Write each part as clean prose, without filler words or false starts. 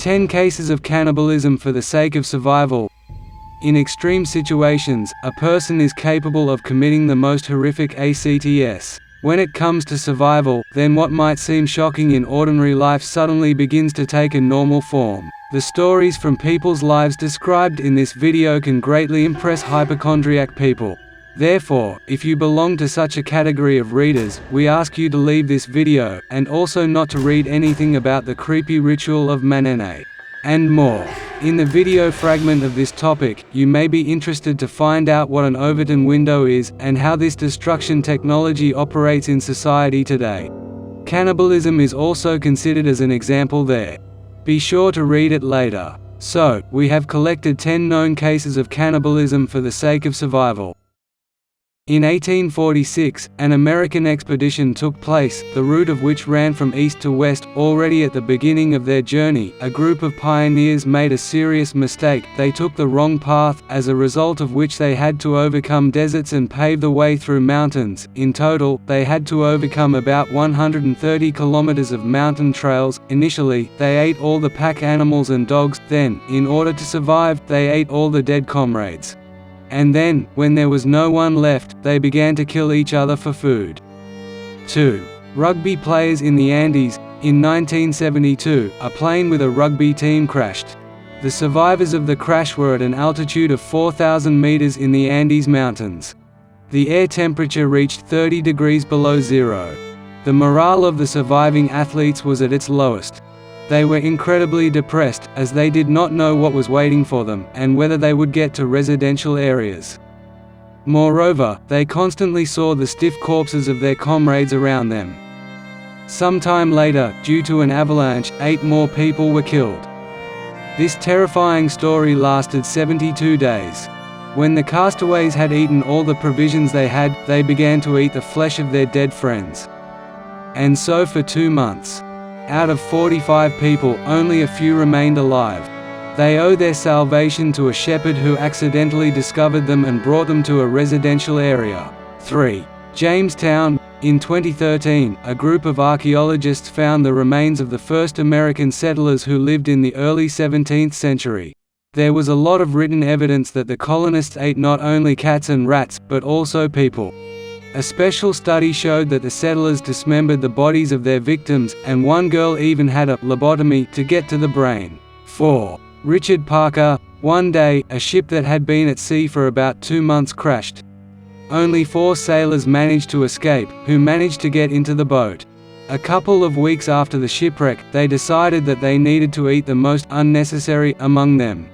10 cases of cannibalism for the sake of survival. In extreme situations, a person is capable of committing the most horrific acts. When it comes to survival, then what might seem shocking in ordinary life suddenly begins to take a normal form. The stories from people's lives described in this video can greatly impress hypochondriac people. Therefore, if you belong to such a category of readers, we ask you to leave this video, and also not to read anything about the creepy ritual of Manene. And more. In the video fragment of this topic, you may be interested to find out what an Overton window is, and how this destruction technology operates in society today. Cannibalism is also considered as an example there. Be sure to read it later. So, we have collected 10 known cases of cannibalism for the sake of survival. In 1846, an American expedition took place, the route of which ran from east to west. Already at the beginning of their journey, a group of pioneers made a serious mistake. They took the wrong path, as a result of which they had to overcome deserts and pave the way through mountains. In total, they had to overcome about 130 kilometers of mountain trails. Initially, they ate all the pack animals and dogs. Then, in order to survive, they ate all the dead comrades. And then, when there was no one left, they began to kill each other for food. 2. Rugby players in the Andes. In 1972, a plane with a rugby team crashed. The survivors of the crash were at an altitude of 4,000 meters in the Andes Mountains. The air temperature reached 30 degrees below zero. The morale of the surviving athletes was at its lowest. They were incredibly depressed, as they did not know what was waiting for them, and whether they would get to residential areas. Moreover, they constantly saw the stiff corpses of their comrades around them. Sometime later, due to an avalanche, 8 more people were killed. This terrifying story lasted 72 days. When the castaways had eaten all the provisions they had, they began to eat the flesh of their dead friends. And so for 2 months. Out of 45 people, only a few remained alive. They owe their salvation to a shepherd who accidentally discovered them and brought them to a residential area. 3. Jamestown. In 2013, a group of archaeologists found the remains of the first American settlers who lived in the early 17th century. There was a lot of written evidence that the colonists ate not only cats and rats, but also people. A special study showed that the settlers dismembered the bodies of their victims, and one girl even had a lobotomy to get to the brain. 4. Richard Packer. One day, a ship that had been at sea for about 2 months crashed. Only 4 sailors managed to escape, who managed to get into the boat. A couple of weeks after the shipwreck, they decided that they needed to eat the most unnecessary among them.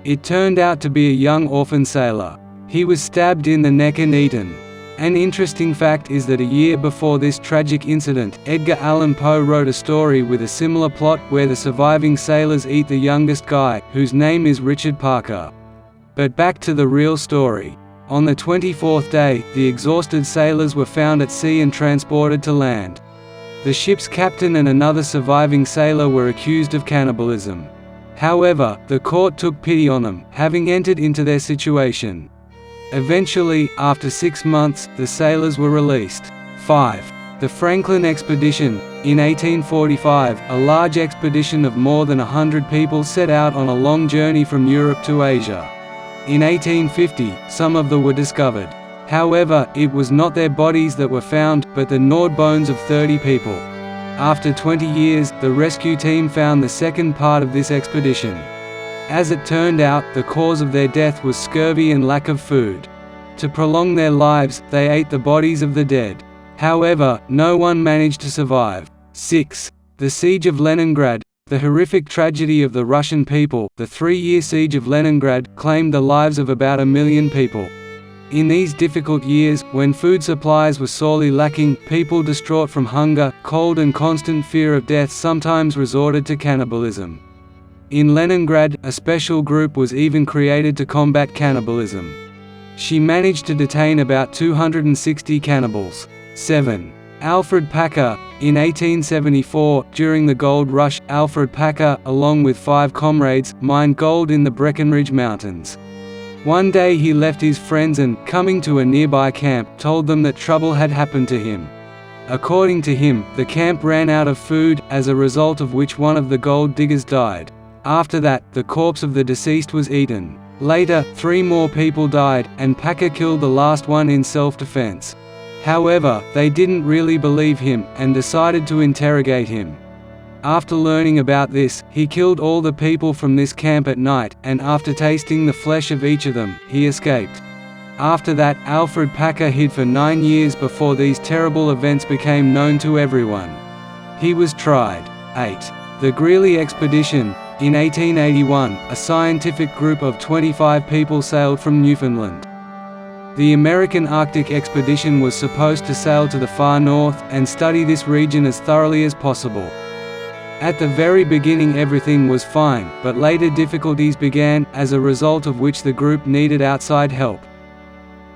It turned out to be a young orphan sailor. He was stabbed in the neck and eaten. An interesting fact is that a year before this tragic incident, Edgar Allan Poe wrote a story with a similar plot, where the surviving sailors eat the youngest guy, whose name is Richard Packer. But back to the real story. On the 24th day, the exhausted sailors were found at sea and transported to land. The ship's captain and another surviving sailor were accused of cannibalism. However, the court took pity on them, having entered into their situation. Eventually, after 6 months, the sailors were released. 5. The Franklin Expedition. In 1845, a large expedition of more than 100 people set out on a long journey from Europe to Asia. In 1850, some of them were discovered. However, it was not their bodies that were found, but the gnawed bones of 30 people. After 20 years, the rescue team found the second part of this expedition. As it turned out, the cause of their death was scurvy and lack of food. To prolong their lives, they ate the bodies of the dead. However, no one managed to survive. 6. The Siege of Leningrad. The horrific tragedy of the Russian people, the 3-year Siege of Leningrad, claimed the lives of about 1 million people. In these difficult years, when food supplies were sorely lacking, people distraught from hunger, cold and constant fear of death sometimes resorted to cannibalism. In Leningrad, a special group was even created to combat cannibalism. She managed to detain about 260 cannibals. 7. Alfred Packer. In 1874, during the gold rush, Alfred Packer, along with 5 comrades, mined gold in the Breckenridge Mountains. One day he left his friends and, coming to a nearby camp, told them that trouble had happened to him. According to him, the camp ran out of food, as a result of which one of the gold diggers died. After that, the corpse of the deceased was eaten. Later, 3 more people died, and Packer killed the last one in self-defense. However, they didn't really believe him, and decided to interrogate him. After learning about this, he killed all the people from this camp at night, and after tasting the flesh of each of them, he escaped. After that, Alfred Packer hid for 9 years before these terrible events became known to everyone. He was tried. 8. The Greeley Expedition. In 1881, a scientific group of 25 people sailed from Newfoundland. The American Arctic expedition was supposed to sail to the far north, and study this region as thoroughly as possible. At the very beginning everything was fine, but later difficulties began, as a result of which the group needed outside help.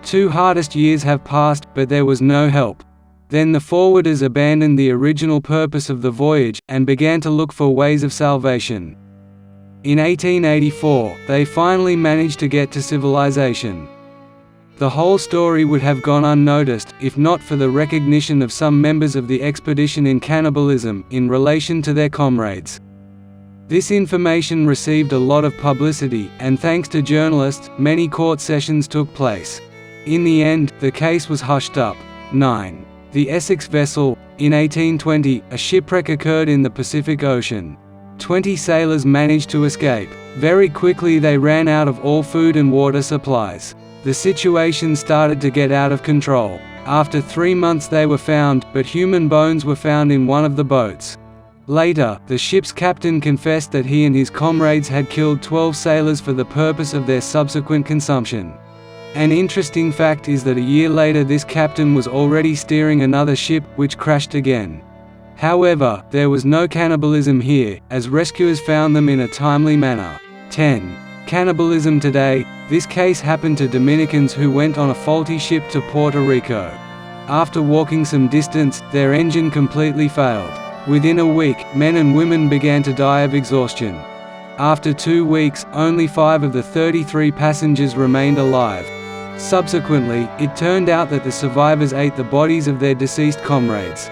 2 hardest years have passed, but there was no help. Then the forwarders abandoned the original purpose of the voyage, and began to look for ways of salvation. In 1884, they finally managed to get to civilization. The whole story would have gone unnoticed, if not for the recognition of some members of the expedition in cannibalism, in relation to their comrades. This information received a lot of publicity, and thanks to journalists, many court sessions took place. In the end, the case was hushed up. 9. The Essex Vessel. In 1820, a shipwreck occurred in the Pacific Ocean. 20 sailors managed to escape. Very quickly they ran out of all food and water supplies. The situation started to get out of control. After 3 months they were found, but human bones were found in one of the boats. Later, the ship's captain confessed that he and his comrades had killed 12 sailors for the purpose of their subsequent consumption. An interesting fact is that a year later this captain was already steering another ship, which crashed again. However, there was no cannibalism here, as rescuers found them in a timely manner. 10. Cannibalism today. This case happened to Dominicans who went on a faulty ship to Puerto Rico. After walking some distance, their engine completely failed. Within a week, men and women began to die of exhaustion. After 2 weeks, only 5 of the 33 passengers remained alive. Subsequently, it turned out that the survivors ate the bodies of their deceased comrades.